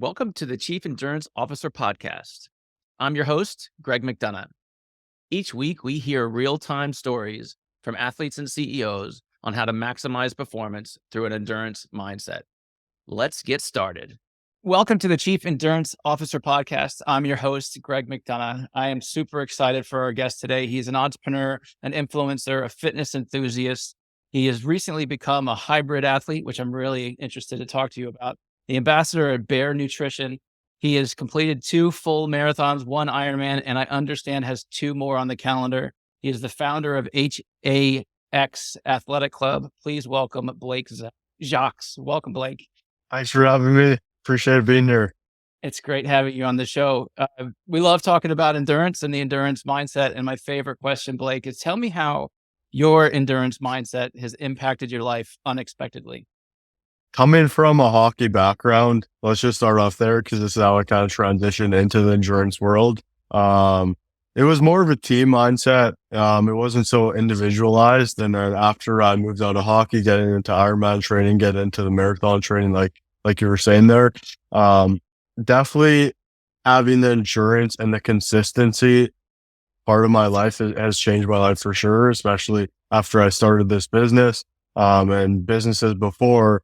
Welcome to the Chief Endurance Officer Podcast. I'm your host, Greg McDonough. Each week, we hear real-time stories from athletes and CEOs on how to maximize performance through an endurance mindset. Let's get started. Welcome to the Chief Endurance Officer Podcast. I'm your host, Greg McDonough. I am super excited for our guest today. He's an entrepreneur, an influencer, a fitness enthusiast. He has recently become a hybrid athlete, which I'm really interested to talk to you about. The ambassador at Bear Nutrition. He has completed 2 full marathons, 1 Ironman, and I understand has 2 more on the calendar. He is the founder of HAX Athletic Club. Please welcome Blake Jacques. Welcome, Blake. Thanks for having me. Appreciate being here. It's great having you on the show. We love talking about endurance and the endurance mindset. And my favorite question, Blake, is tell me how your endurance mindset has impacted your life unexpectedly. Coming from a hockey background, let's just start off there because this is how I kind of transitioned into the endurance world. It was more of a team mindset. It wasn't so individualized. And then after I moved out of hockey, getting into Ironman training, getting into the marathon training, like you were saying there, definitely having the endurance and the consistency part of my life has changed my life for sure, especially after I started this business. And businesses before,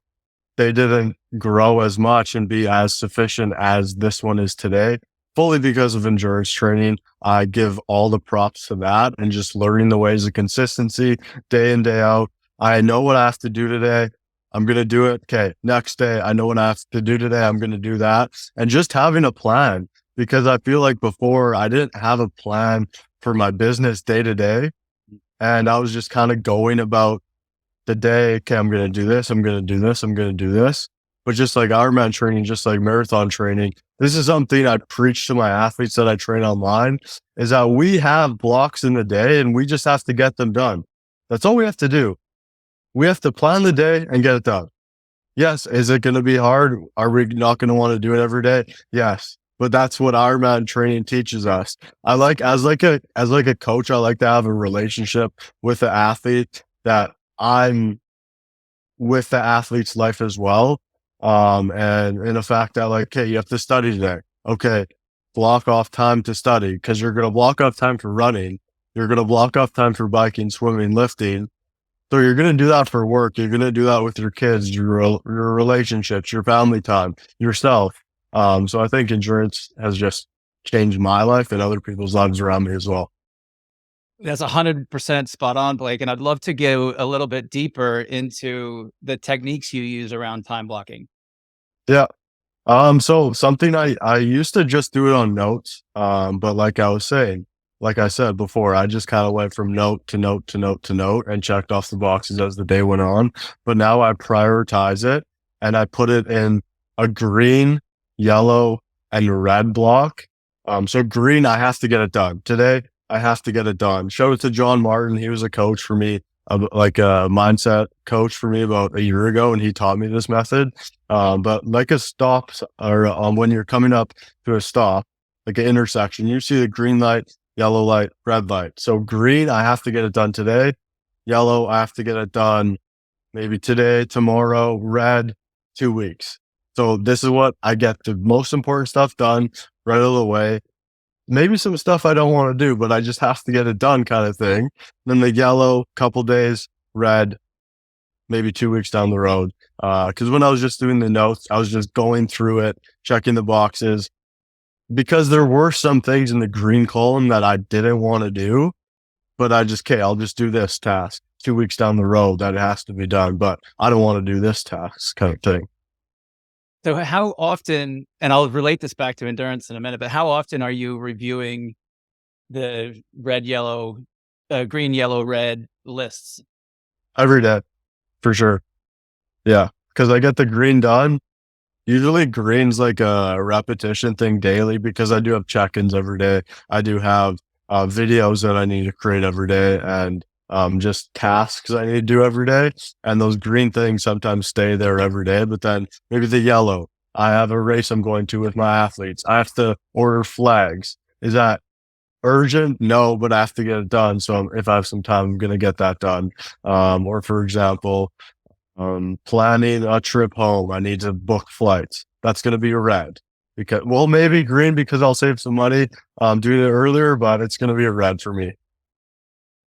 they didn't grow as much and be as sufficient as this one is today, fully because of endurance training. I give all the props to that and just learning the ways of consistency day in, day out. I know what I have to do today. I'm going to do it. Okay. Next day, I know what I have to do today. I'm going to do that. And just having a plan, because I feel like before I didn't have a plan for my business day to day. And I was just kind of going about the day. Okay, I'm going to do this. I'm going to do this. I'm going to do this. But just like Ironman training, just like marathon training, this is something I preach to my athletes that I train online, is that we have blocks in the day and we just have to get them done. That's all we have to do. We have to plan the day and get it done. Yes. Is it going to be hard? Are we not going to want to do it every day? Yes. But that's what Ironman training teaches us. I like, as like a coach, I like to have a relationship with the athlete that I'm with the athlete's life as well. And in the fact that okay, you have to study today. Okay. Block off time to study because you're going to block off time for running. You're going to block off time for biking, swimming, lifting. So you're going to do that for work. You're going to do that with your kids, your relationships, your family time, yourself. So I think endurance has just changed my life and other people's lives around me as well. That's 100% spot on, Blake. And I'd love to go a little bit deeper into the techniques you use around time blocking. Yeah. So something I used to just do it on notes. But like I said before, I just kind of went from note to note to note to note and checked off the boxes as the day went on. But now I prioritize it and I put it in a green, yellow, and red block. So green, I have to get it done today. I have to get it done. Shout out to John Martin. He was a coach for me, like a mindset coach for me about a year ago. And he taught me this method. But like a stop or when you're coming up to a stop, like an intersection, you see the green light, yellow light, red light. So green, I have to get it done today. Yellow, I have to get it done maybe today, tomorrow. Red, 2 weeks. So this is what I get the most important stuff done right out of the way. Maybe some stuff I don't want to do, but I just have to get it done kind of thing. Then the yellow, couple days, red, maybe 2 weeks down the road. Cause when I was just doing the notes, I was just going through it, checking the boxes because there were some things in the green column that I didn't want to do, but I'll just do this task 2 weeks down the road that it has to be done, but I don't want to do this task kind of thing. So how often, and I'll relate this back to endurance in a minute, but how often are you reviewing the red, yellow, green, yellow, red lists? Every day, for sure. Yeah. Cause I get the green done. Usually green's like a repetition thing daily because I do have check-ins every day. I do have videos that I need to create every day and just tasks I need to do every day. And those green things sometimes stay there every day, but then maybe the yellow, I have a race I'm going to with my athletes. I have to order flags. Is that urgent? No, but I have to get it done. So if I have some time, I'm going to get that done. Or for example, planning a trip home, I need to book flights. that's going to be a red. Because, well, maybe green because I'll save some money doing it earlier, but it's going to be a red for me.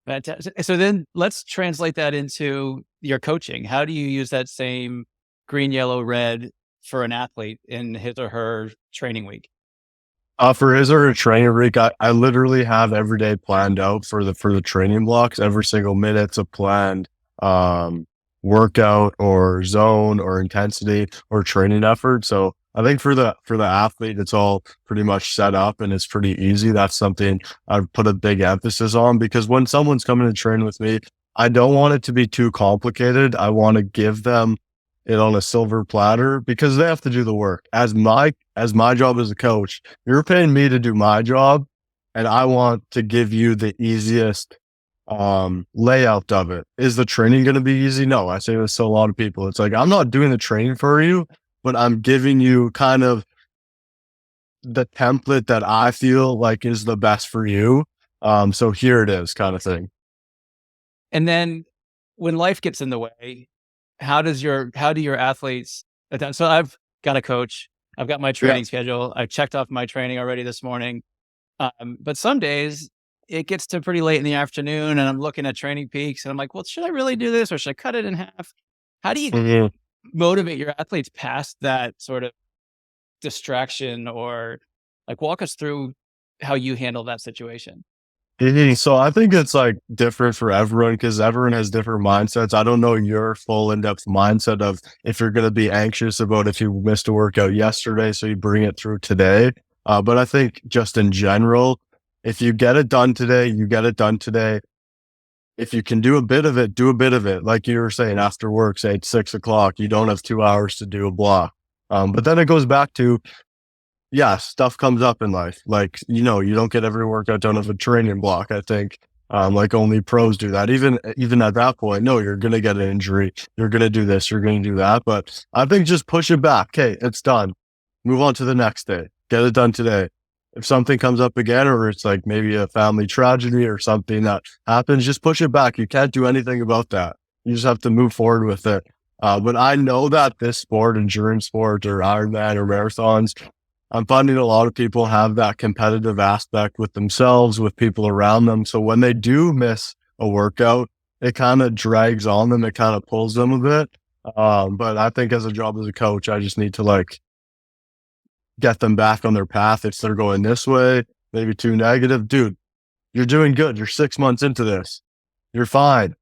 Fantastic. So then let's translate that into your coaching. How do you use that same green, yellow, red for an athlete in his or her training week? For his or her training week, I literally have every day planned out for the training blocks. Every single minute's a planned workout or zone or intensity or training effort. So I think for the athlete, it's all pretty much set up and it's pretty easy. That's something I've put a big emphasis on, because when someone's coming to train with me, I don't want it to be too complicated. I want to give them it on a silver platter because they have to do the work. As my job as a coach, you're paying me to do my job, and I want to give you the easiest layout of it. Is the training going to be easy? No. I say this to a lot of people. It's like, I'm not doing the training for you, but I'm giving you kind of the template that I feel like is the best for you. So here it is, kind of thing. And then when life gets in the way, how do your athletes adapt? So I've got a coach. I've got my Yeah. training schedule. I checked off my training already this morning. But some days it gets to pretty late in the afternoon and I'm looking at Training Peaks and I'm like, well, should I really do this or should I cut it in half? How do you Mhm. motivate your athletes past that sort of distraction, or like walk us through how you handle that situation? So I think it's like different for everyone because everyone has different mindsets. I don't know your full in-depth mindset of if you're going to be anxious about if you missed a workout yesterday, so you bring it through today. But I think just in general, if you get it done today, you get it done today. If you can do a bit of it, do a bit of it. Like you were saying, after work, say it's 6 o'clock, you don't have 2 hours to do a block. But then it goes back to, yeah, stuff comes up in life. Like, you don't get every workout done of a training block. I think, like only pros do that. Even at that point, no, you're going to get an injury. You're going to do this. You're going to do that. But I think just push it back. Okay, it's done. Move on to the next day. Get it done today. If something comes up again, or it's like maybe a family tragedy or something that happens, just push it back. You can't do anything about that. You just have to move forward with it. But I know that this sport, endurance sport or Ironman or marathons, I'm finding a lot of people have that competitive aspect with themselves, with people around them. So when they do miss a workout, it kind of drags on them. It kind of pulls them a bit. But I think as a job as a coach, I just need to like get them back on their path. If they're going this way, maybe too negative, dude, you're doing good. You're 6 months into this. You're fine.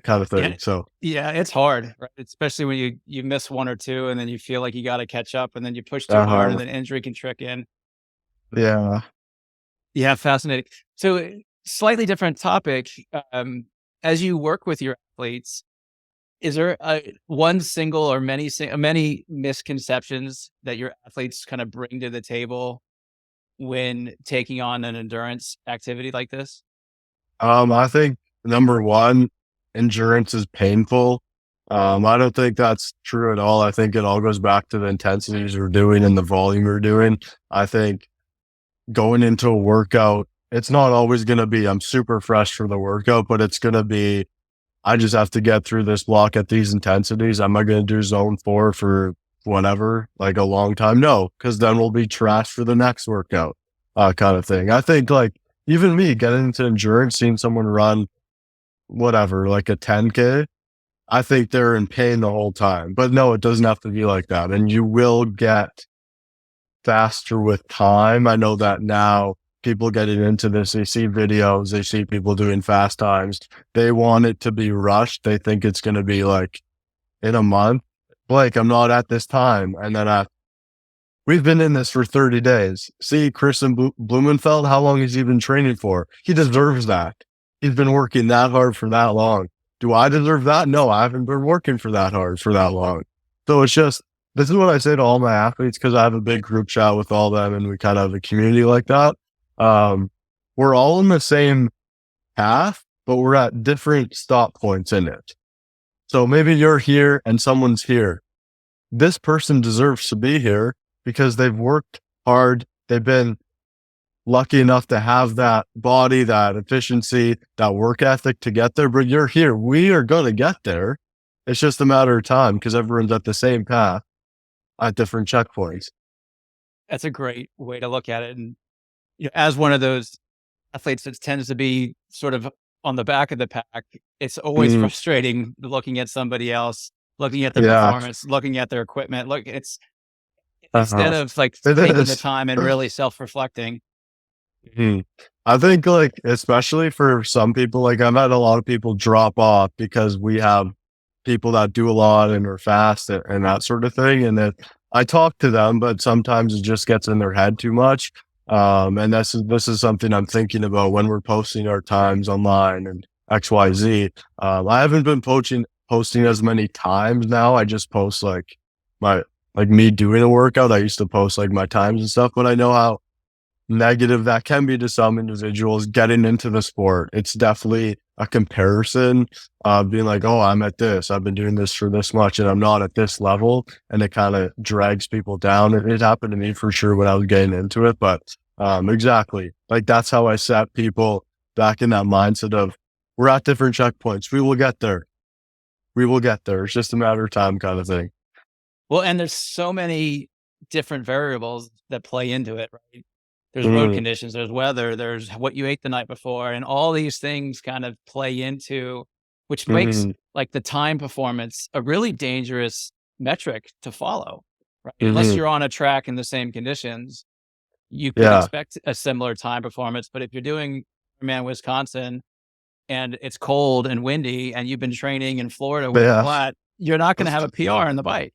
Kind of Yeah. thing. So, Yeah, it's hard, right? Especially when you miss one or two and then you feel like you got to catch up and then you push too hard and uh, then injury can trick in. yeah. Yeah, fascinating. So, slightly different topic. As you work with your athletes, is there one single or many misconceptions that your athletes kind of bring to the table when taking on an endurance activity like this? I think number one, endurance is painful. I don't think that's true at all. I think it all goes back to the intensities we're doing and the volume we're doing. I think going into a workout, it's not always going to be, I'm super fresh for the workout, but it's going to be, I just have to get through this block at these intensities. Am I going to do zone 4 for whatever, like a long time? No, because then we'll be trash for the next workout, kind of thing. I think like even me getting into endurance, seeing someone run whatever, like a 10K, I think they're in pain the whole time. But no, it doesn't have to be like that. And you will get faster with time. I know that now people getting into this, they see videos, they see people doing fast times. They want it to be rushed. They think it's going to be like in a month. Blake, I'm not at this time. And then we've been in this for 30 days. See, Kristen Blumenfeld, how long has he been training for? He deserves that. He's been working that hard for that long. Do I deserve that? No, I haven't been working for that hard for that long. So it's just, this is what I say to all my athletes because I have a big group chat with all them and we kind of have a community like that. We're all in the same path, but we're at different stop points in it. So maybe you're here and someone's here. This person deserves to be here because they've worked hard. They've been lucky enough to have that body, that efficiency, that work ethic to get there. But you're here. We are going to get there. It's just a matter of time because everyone's at the same path. at different checkpoints. That's a great way to look at it. And as one of those athletes that tends to be sort of on the back of the pack, it's always Mm, frustrating looking at somebody else, looking at their yeah. performance, looking at their equipment. Look, it's instead Uh-huh. of like It taking the is. time and really self-reflecting. Mhm. I think like especially for some people, like I've had a lot of people drop off because we have people that do a lot and are fast and that sort of thing. And that I talk to them, but sometimes it just gets in their head too much. And this is something I'm thinking about when we're posting our times online and XYZ. I haven't been posting as many times now. I just post my like me doing a workout. I used to post like my times and stuff, but I know how negative that can be to some individuals getting into the sport. It's definitely a comparison of being like, oh, I'm at this, I've been doing this for this much and I'm not at this level. And it kind of drags people down. It happened to me for sure when I was getting into it. But exactly. Like that's how I set people back in that mindset of we're at different checkpoints. We will get there. We will get there. It's just a matter of time kind of thing. Well, and there's so many different variables that play into it, right? There's road Mm, conditions, there's weather, there's what you ate the night before, and all these things kind of play into which makes mm, like the time performance a really dangerous metric to follow, right? Unless mm, you're on a track in the same conditions, you could yeah. expect a similar time performance. But if you're doing man Wisconsin and it's cold and windy and you've been training in Florida where it's Yeah. flat, you're not going to have a PR in the bike.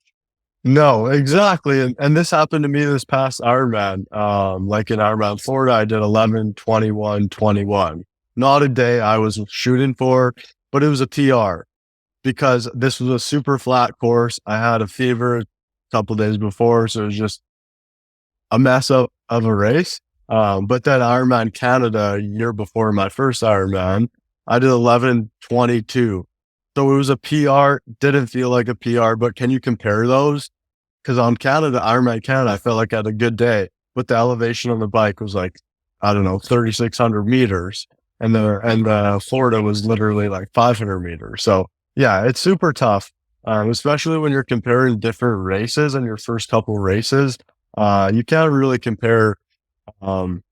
No, exactly. And this happened to me this past Ironman. Like in Ironman Florida, I did 11, 21, 21. Not a day I was shooting for, but it was a PR because this was a super flat course. I had a fever a couple days before, so it was just a mess of a race. But then Ironman Canada, a year before my first Ironman, I did 11:22. So it was a PR, didn't feel like a PR, but can you compare those? Because on Canada, Ironman Canada, I felt like I had a good day, but the elevation on the bike was like, I don't know, 3,600 meters. And the Florida was literally like 500 meters. So yeah, it's super tough, especially when you're comparing different races in your first couple races. You can't really compare um,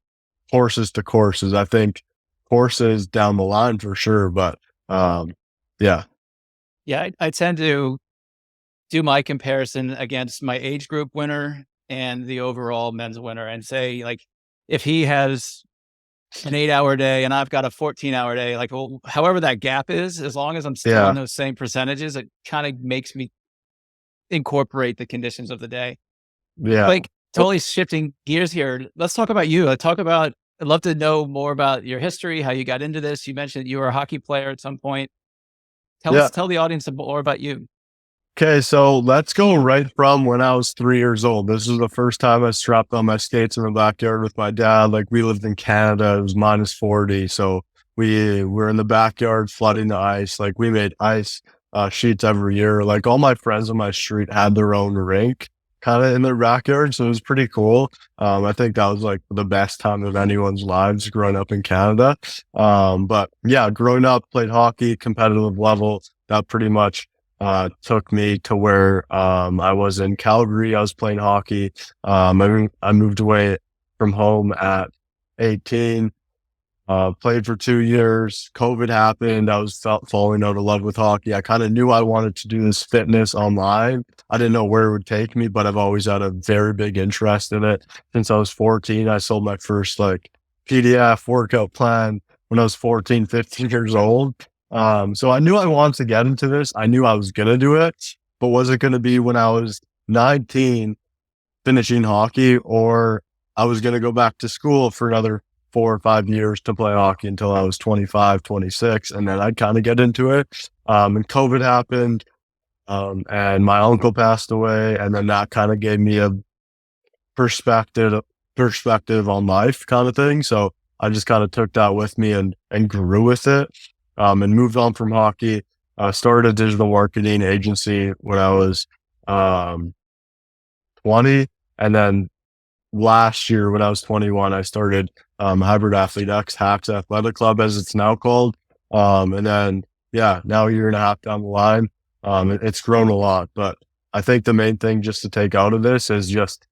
horses to courses. I think horses down the line for sure, but um, yeah, Yeah, I tend to do my comparison against my age group winner and the overall men's winner and say, like, if he has an 8-hour day and I've got a 14-hour day, like, well, however that gap is, as long as I'm still in yeah, those same percentages, it kind of makes me incorporate the conditions of the day. yeah. Like, totally shifting gears here. Let's talk about you. I'd love to know more about your history, how you got into this. You mentioned you were a hockey player at some point. Yeah. Tell the audience more about you. Okay, so let's go right from when I was 3 years old. This was the first time I strapped on my skates in the backyard with my dad. Like we lived in Canada, it was minus 40. So we were in the backyard flooding the ice. Like we made ice sheets every year. Like all my friends on my street had their own rink kind of in their backyard. So it was pretty cool. I think that was like the best time of anyone's lives growing up in Canada. But yeah, growing up, played hockey, competitive level. That pretty much took me to where I was in Calgary. I was playing hockey. I moved away from home at 18. Played for 2 years. COVID happened. I was falling out of love with hockey. I kind of knew I wanted to do this fitness online. I didn't know where it would take me, but I've always had a very big interest in it. Since I was 14, I sold my first like PDF workout plan when I was 14, 15 years old. So I knew I wanted to get into this. I knew I was going to do it, but was it going to be when I was 19 finishing hockey, or I was going to go back to school for another 4 or 5 years to play hockey until I was 25, 26, and then I'd kind of get into it. And COVID happened, and my uncle passed away, and then that kind of gave me a perspective perspective on life kind of thing. So I just kind of took that with me and grew with it, and moved on from hockey. Started a digital marketing agency when I was um, 20, and then last year when I was 21, I started Hybrid Athlete X HAX Athletic Club as it's now called. And then, yeah, now a year and a half down the line, it's grown a lot, but I think the main thing just to take out of this is just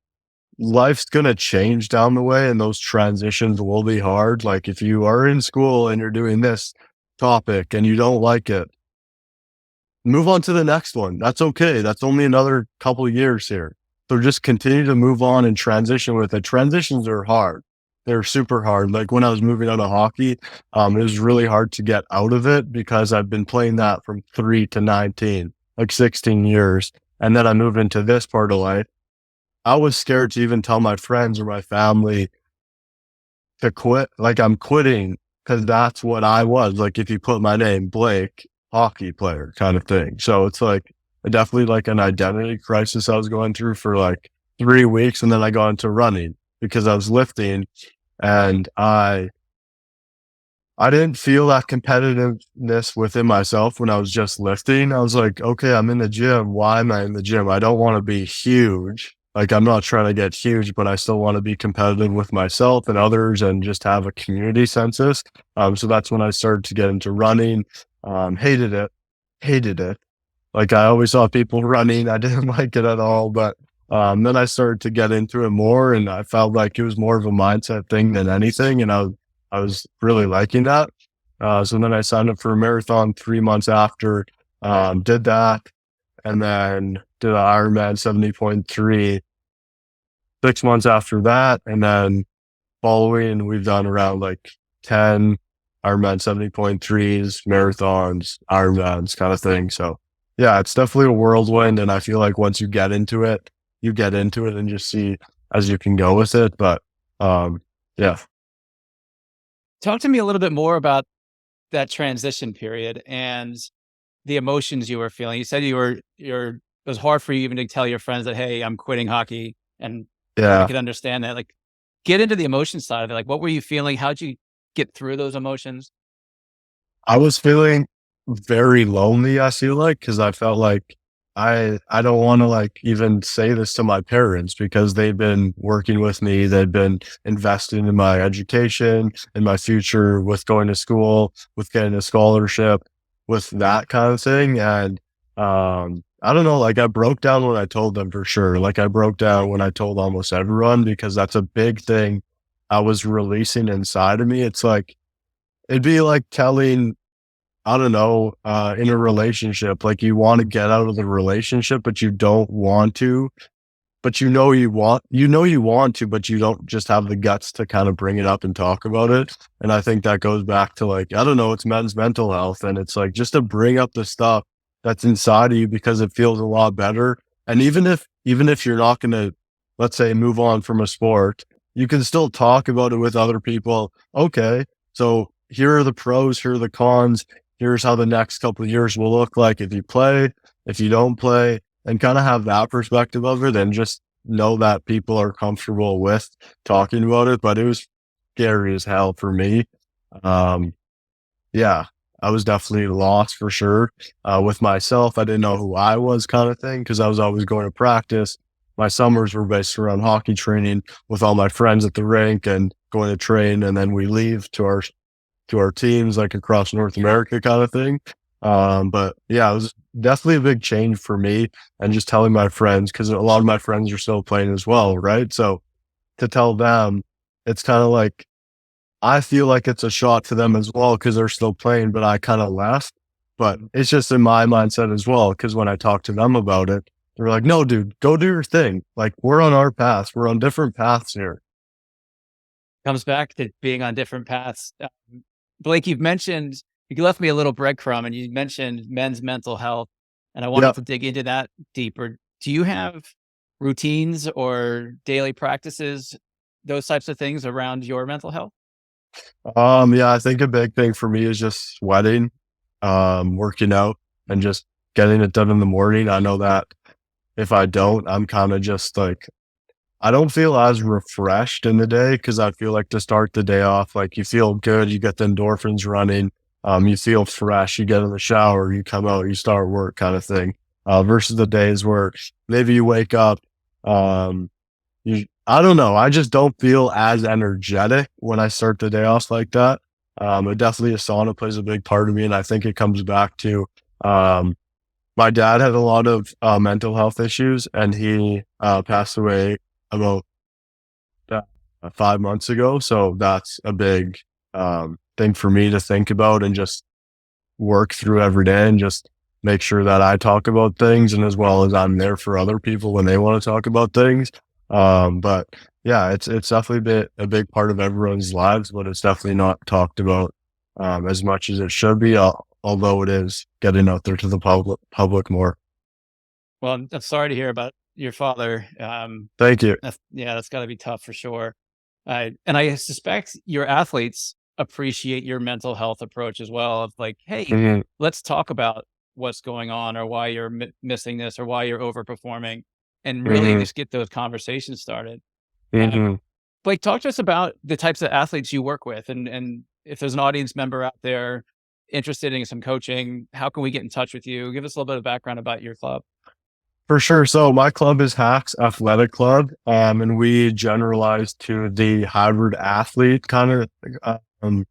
life's going to change down the way and those transitions will be hard. Like if you are in school and you're doing this topic and you don't like it, move on to the next one. That's okay. That's only another couple of years here. So just continue to move on and transition with it. Transitions are hard. They're super hard. Like when I was moving out of hockey, it was really hard to get out of it because I've been playing that from 3 to 19, like 16 years. And then I moved into this part of life. I was scared to even tell my friends or my family to quit. Like I'm quitting because that's what I was. Like if you put my name, Blake, hockey player kind of thing. So it's like definitely like an identity crisis I was going through for like 3 weeks. And then I got into running because I was lifting and I didn't feel that competitiveness within myself when I was just lifting. I was like, okay, I'm in the gym. Why am I in the gym? I don't want to be huge. Like I'm not trying to get huge, but I still want to be competitive with myself and others and just have a community census. So that's when I started to get into running. Hated it. Like I always saw people running. I didn't like it at all, but then I started to get into it more and I felt like it was more of a mindset thing than anything. And I was really liking that. So then I signed up for a marathon 3 months after, did that, and then did an Ironman 70.3 6 months after that. And then following, we've done around like 10 Ironman 70.3s, marathons, Ironmans kind of thing. So yeah, it's definitely a whirlwind. And I feel like once you get into it, and just see as you can go with it. But yeah. Talk to me a little bit more about that transition period and the emotions you were feeling. You said it was hard for you even to tell your friends that, hey, I'm quitting hockey. And I Yeah. could understand that. Like, get into the emotion side of it. Like, what were you feeling? How'd you get through those emotions? I was feeling very lonely, I feel like, because I felt like I don't want to like even say this to my parents because they've been working with me. They've been investing in my education, in my future, with going to school, with getting a scholarship, with that kind of thing. And I don't know, like I broke down when I told them for sure. Like I broke down when I told almost everyone because that's a big thing I was releasing inside of me. It's like it'd be like telling, I don't know, in a relationship, like you want to get out of the relationship, but you don't want to, but you want to, but you don't just have the guts to kind of bring it up and talk about it. And I think that goes back to like, I don't know, it's men's mental health. And it's like just to bring up the stuff that's inside of you because it feels a lot better. And even if you're not going to, let's say, move on from a sport, you can still talk about it with other people. Okay. So here are the pros, here are the cons. Here's how the next couple of years will look like if you play, if you don't play, and kind of have that perspective of it and just know that people are comfortable with talking about it. But it was scary as hell for me. Um, yeah, I was definitely lost for sure. With myself, I didn't know who I was kind of thing because I was always going to practice. My summers were based around hockey training with all my friends at the rink and going to train. And then we leave to our teams like across North America kind of thing. But yeah, it was definitely a big change for me and just telling my friends because a lot of my friends are still playing as well, right? So to tell them, it's kind of like I feel like it's a shot to them as well because they're still playing, but I kind of left. But it's just in my mindset as well because when I talk to them about it, they're like, "No, dude, go do your thing. Like we're on our paths. We're on different paths here." Comes back to being on different paths. Blake, you left me a little breadcrumb and you mentioned men's mental health. And I Yeah. wanted to dig into that deeper. Do you have routines or daily practices, those types of things around your mental health? Yeah, I think a big thing for me is just sweating, working out and just getting it done in the morning. I know that if I don't, I'm kind of just like, I don't feel as refreshed in the day because I feel like to start the day off, like you feel good, you get the endorphins running, you feel fresh, you get in the shower, you come out, you start work kind of thing. Versus the days where maybe you wake up, um, I don't know. I just don't feel as energetic when I start the day off like that. But definitely a sauna plays a big part of me. And I think it comes back to, um, My dad had a lot of mental health issues, and he passed away about uh, 5 months ago. So that's a big thing for me to think about and just work through every day, and just make sure that I talk about things, and as well as I'm there for other people when they want to talk about things. But yeah, it's definitely a big part of everyone's lives, but it's definitely not talked about as much as it should be. Although it is getting out there to the public more. Well, I'm sorry to hear about your father. Thank you. That's got to be tough for sure. And I suspect your athletes appreciate your mental health approach as well. Of like, hey, Hmm. let's talk about what's going on, or why you're missing this, or why you're overperforming, and really Hmm. just get those conversations started. Um, Hmm. Blake, talk to us about the types of athletes you work with, and if there's an audience member out there interested in some coaching, how can we get in touch with you? Give us a little bit of background about your club. For sure. So my club is HAX Athletic Club, and we generalize to the hybrid athlete um,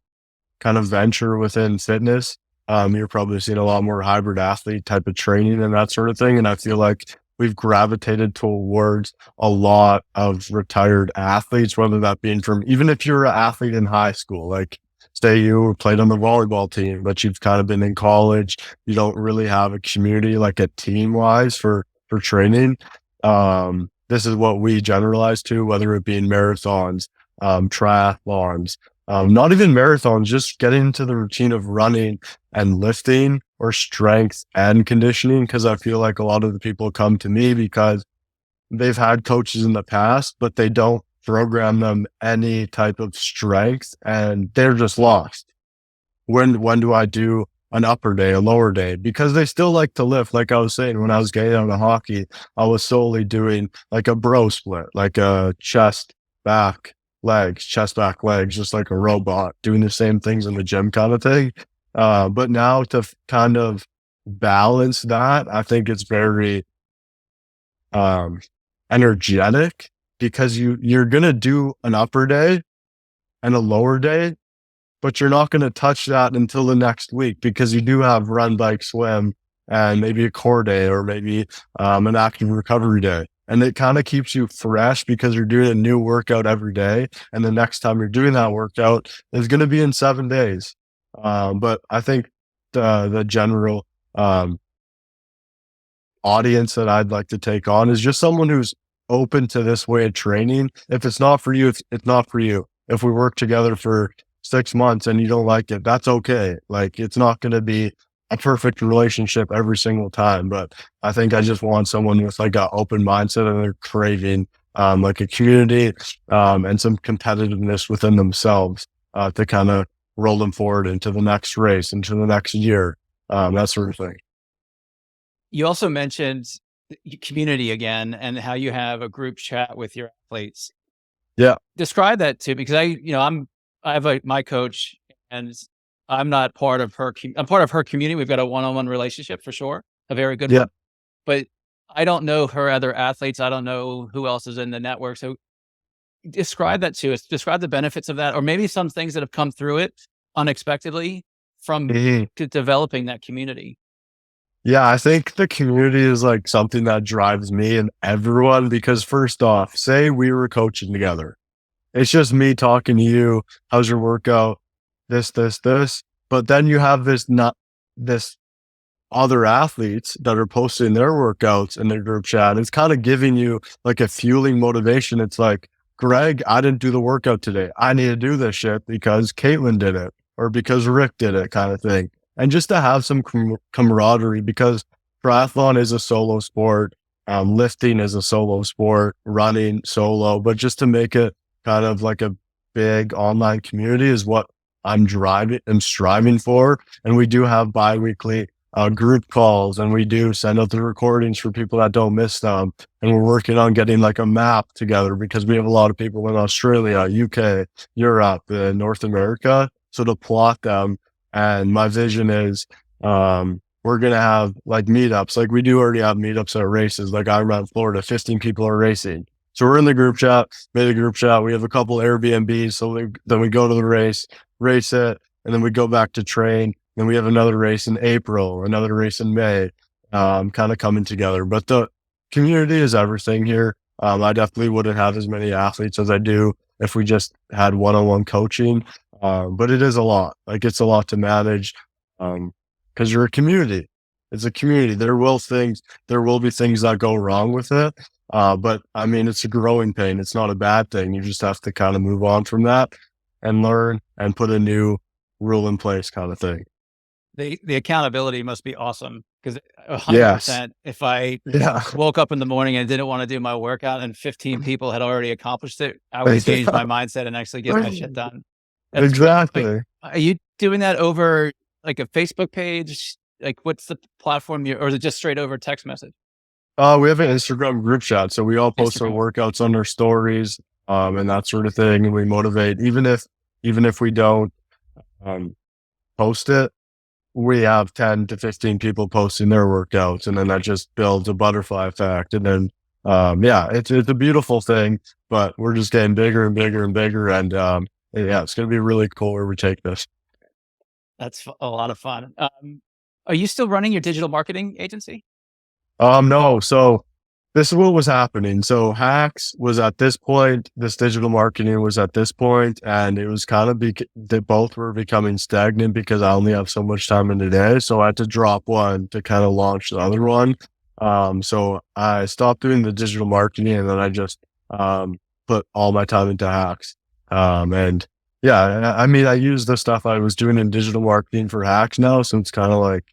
kind of venture within fitness. You're probably seeing a lot more hybrid athlete type of training and that sort of thing. And I feel like we've gravitated towards a lot of retired athletes, whether that being from, even if you're an athlete in high school, like say you played on the volleyball team, but you've kind of been in college, you don't really have a community like a team wise for training. This is what we generalize to, whether it be in marathons, triathlons, not even marathons, just getting into the routine of running and lifting, or strength and conditioning. Cause I feel like a lot of the people come to me because they've had coaches in the past, but they don't program them any type of strength, and they're just lost. When do I do an upper day, a lower day? Because they still like to lift. Like I was saying, when I was getting out of hockey, I was solely doing like a bro split, like a back, chest, back, legs, just like a robot, doing the same things in the gym kind of thing. But now to kind of balance that, I think it's very um, energetic, because you're gonna do an upper day and a lower day, but you're not going to touch that until the next week, because you do have run, bike, swim, and maybe a core day, or maybe an active recovery day. And it kind of keeps you fresh, because you're doing a new workout every day. And the next time you're doing that workout is going to be in 7 days. But I think the general um, audience that I'd like to take on is just someone who's open to this way of training. If it's not for you, it's not for you. If we work together for 6 months and you don't like it, that's okay. Like, it's not going to be a perfect relationship every single time. But I think I just want someone with like an open mindset, and they're craving like a community and some competitiveness within themselves to kind of roll them forward into the next race, into the next year, that sort of thing. You also mentioned community again, and how you have a group chat with your athletes. Yeah. Describe that to me, because I have my coach, and I'm not part of her. I'm part of her community. We've got a one-on-one relationship for sure, a very good Yeah. one. But I don't know her other athletes. I don't know who else is in the network. So describe that to us. Describe the benefits of that, or maybe some things that have come through it unexpectedly from Mhm. developing that community. Yeah, I think the community is like something that drives me and everyone, because first off, say we were coaching together. It's just me talking to you. How's your workout? This. But then you have this other athletes that are posting their workouts in their group chat. It's kind of giving you like a fueling motivation. It's like, Greg, I didn't do the workout today. I need to do this shit because Caitlin did it, or because Rick did it, kind of thing. And just to have some camaraderie, because triathlon is a solo sport, lifting is a solo sport, running solo, but just to make it kind of like a big online community is what I'm striving for. And we do have bi-weekly group calls, and we do send out the recordings for people that don't miss them. And we're working on getting like a map together, because we have a lot of people in Australia, UK, Europe, North America. So to plot them, and my vision is we're going to have like meetups. Like we do already have meetups at races. Like I'm around Florida, 15 people are racing. So we're in the group chat, made a group chat. We have a couple Airbnbs. So then we go to the race it, and then we go back to train. Then we have another race in April, another race in May. kind of coming together. But the community is everything here. I definitely wouldn't have as many athletes as I do if we just had one-on-one coaching. But it is a lot. Like it's a lot to manage because you're a community. It's a community. There will be things that go wrong with it. But I mean, it's a growing pain. It's not a bad thing. You just have to kind of move on from that and learn and put a new rule in place kind of thing. The accountability must be awesome because Yes. 100%, if I Yeah. woke up in the morning and didn't want to do my workout and 15 people had already accomplished it, I would change my mindset and actually get my shit done. That's great. Like, Exactly. are you doing that over like a Facebook page? Like, what's the platform or is it just straight over text message? We have an Instagram group chat, so we all post our Instagram. workouts on our stories, and that sort of thing. And we motivate, even if we don't um, post it, we have 10 to 15 people posting their workouts, and then that just builds a butterfly effect. And then, yeah, it's a beautiful thing, but we're just getting bigger and bigger and bigger. And yeah, it's going to be really cool where we take this. That's a lot of fun. Are you still running your digital marketing agency? No. So this is what was happening. So Hacks was at this point, this digital marketing was at this point, and it was kind of they both were becoming stagnant because I only have so much time in the day. So I had to drop one to kind of launch the other one. So I stopped doing the digital marketing and then I just put all my time into Hacks. And yeah, I mean, I use the stuff I was doing in digital marketing for Hacks now. So it's kind of like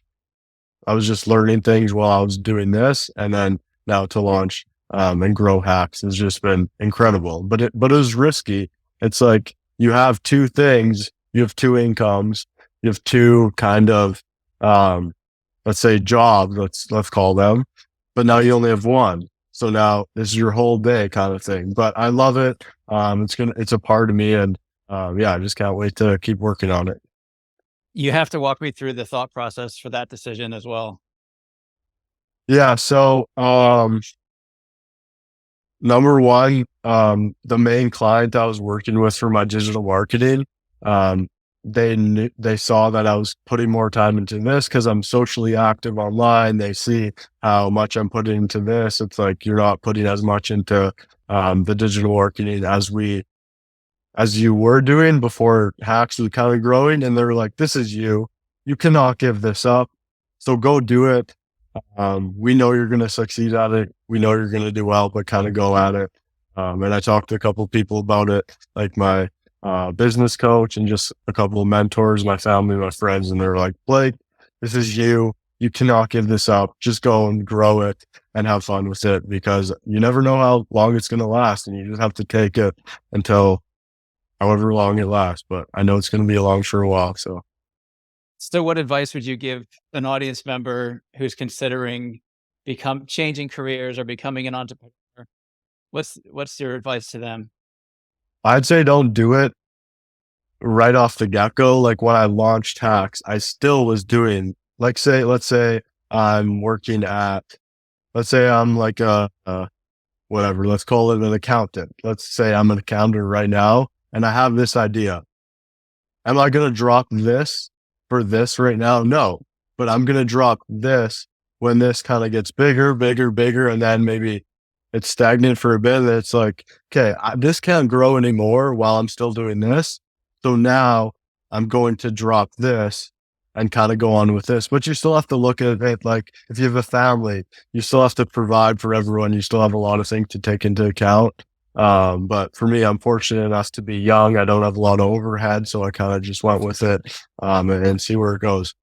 I was just learning things while I was doing this, and then now to launch and grow Hacks has just been incredible. But it was risky. It's like you have two things, you have two incomes, you have two kind of let's say jobs, let's call them, but now you only have one. So now this is your whole day kind of thing. But I love it. It's a part of me, and yeah, I just can't wait to keep working on it. You have to walk me through the thought process for that decision as well. Yeah, so number one, the main client I was working with for my digital marketing, um, they saw that I was putting more time into this because I'm socially active online. They see how much I'm putting into this. It's like you're not putting as much into the digital marketing as you were doing before Hacks was kind of growing. And they're like, "This is you. You cannot give this up. So go do it. We know you're going to succeed at it. We know you're going to do well, but kind of go at it." And I talked to a couple of people about it, like my business coach and just a couple of mentors, my family, my friends, and they're like, "Blake, this is you. You cannot give this up. Just go and grow it and have fun with it because you never know how long it's going to last, and you just have to take it until however long it lasts." But I know it's going to be along for a while, so. So what advice would you give an audience member who's considering changing careers or becoming an entrepreneur? What's your advice to them? I'd say don't do it right off the get go. Like when I launched Hacks, I still was doing like let's say I'm working at, let's say I'm like a whatever, let's call it an accountant. Let's say I'm an accountant right now and I have this idea. Am I going to drop this for this right now? No, but I'm going to drop this when this kind of gets bigger, bigger, bigger. And then maybe it's stagnant for a bit. And it's like, okay, this can't grow anymore while I'm still doing this. So now I'm going to drop this and kind of go on with this. But you still have to look at it like if you have a family, you still have to provide for everyone. You still have a lot of things to take into account. But for me, I'm fortunate enough to be young. I don't have a lot of overhead, so I kind of just went with it, and see where it goes.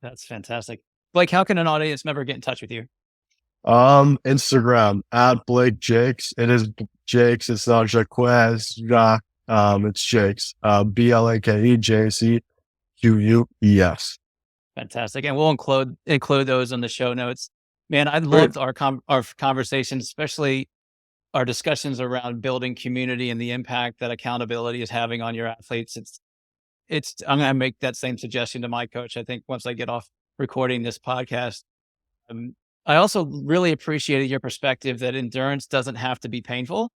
That's fantastic. Blake, how can an audience member get in touch with you? Instagram at Blake Jacques. It is Jakes. It's not Jacques. Jacques. It's Jakes. BlakeJaques. Fantastic. And we'll include those in the show notes. Man, I Great. loved our conversation, especially our discussions around building community and the impact that accountability is having on your athletes. I'm going to make that same suggestion to my coach. I think once I get off recording this podcast, I also really appreciated your perspective that endurance doesn't have to be painful,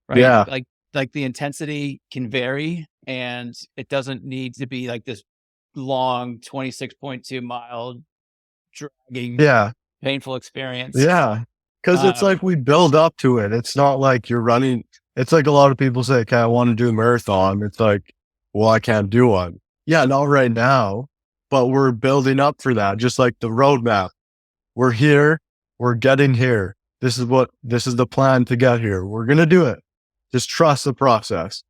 right? Yeah. Like the intensity can vary and it doesn't need to be like this long 26.2 mile dragging Yeah. painful experience. Yeah. Cause it's like we build up to it. It's not like you're running. It's like a lot of people say, okay, I want to do a marathon. It's like, well, I can't do one. Yeah, not right now, but we're building up for that. Just like the roadmap. We're here. We're getting here. This is the plan to get here. We're going to do it. Just trust the process.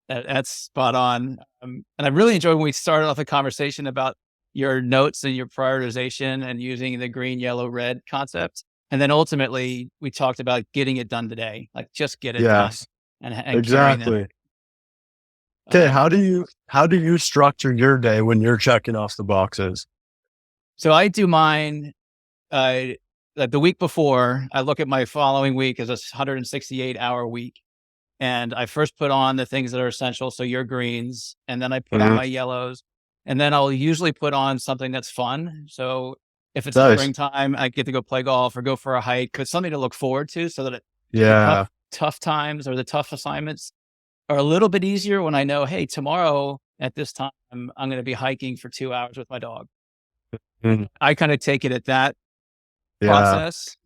That's spot on. And I really enjoyed when we started off the conversation about your notes and your prioritization and using the green, yellow, red concept. And then ultimately we talked about getting it done today, like just get it done Yes, and carrying them. exactly. Okay. How do you structure your day when you're checking off the boxes? So I do mine, like the week before. I look at my following week as a 168-hour week. And I first put on the things that are essential. So your greens, and then I put on Mhm. my yellows, and then I'll usually put on something that's fun. So if it's the Nice. springtime, I get to go play golf or go for a hike, but something to look forward to so that the Yeah. tough times or the tough assignments are a little bit easier when I know, hey, tomorrow at this time, I'm going to be hiking for 2 hours with my dog. Mhm. I kind of take it at that Yeah. process.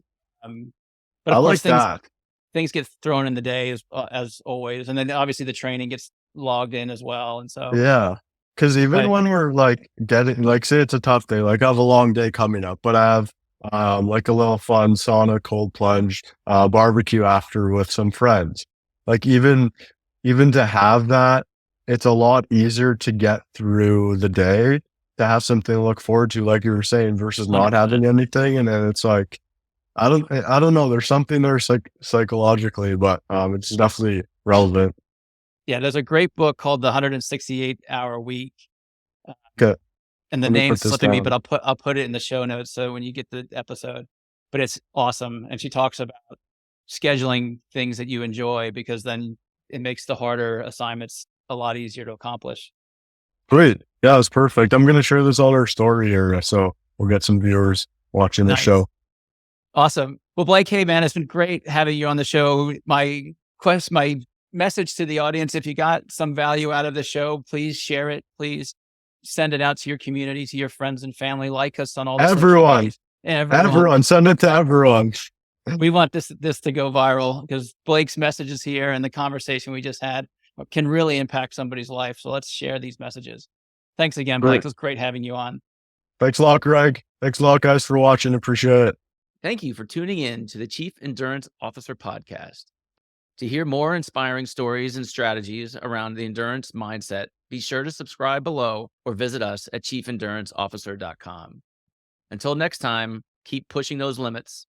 Um, but I of course, like that. things get thrown in the day as always. And then obviously the training gets logged in as well. And so, Yeah. Cause even but when we're like getting, like, say it's a tough day, like I have a long day coming up, but I have, like a little fun sauna, cold plunge, barbecue after with some friends. Like even to have that, it's a lot easier to get through the day to have something to look forward to, like you were saying, versus not 100%. having anything. And then it's like, I don't know. There's something there psychologically, but, it's definitely relevant. Yeah, there's a great book called The 168-Hour Week. Uh, Okay. and the Let me name's put this slipping me, but down. I'll put it in the show notes. So when you get the episode, but it's awesome. And she talks about scheduling things that you enjoy because then it makes the harder assignments a lot easier to accomplish. Great. Yeah, it was perfect. I'm going to share this on our story here. So we'll get some viewers watching the Nice. show. Awesome. Well, Blake, hey man, it's been great having you on the show. My message to the audience, if you got some value out of the show, please share it. Please send it out to your community, to your friends and family. Like us on all the social Everyone, medias. Everyone. everyone, send it to everyone. We want this to go viral because Blake's messages here and the conversation we just had can really impact somebody's life. So let's share these messages. Thanks again, Blake. Great. It was great having you on. Thanks a lot, Greg. Thanks a lot, guys, for watching. Appreciate it. Thank you for tuning in to the Chief Endurance Officer Podcast. To hear more inspiring stories and strategies around the endurance mindset, be sure to subscribe below or visit us at chiefenduranceofficer.com. Until next time, keep pushing those limits.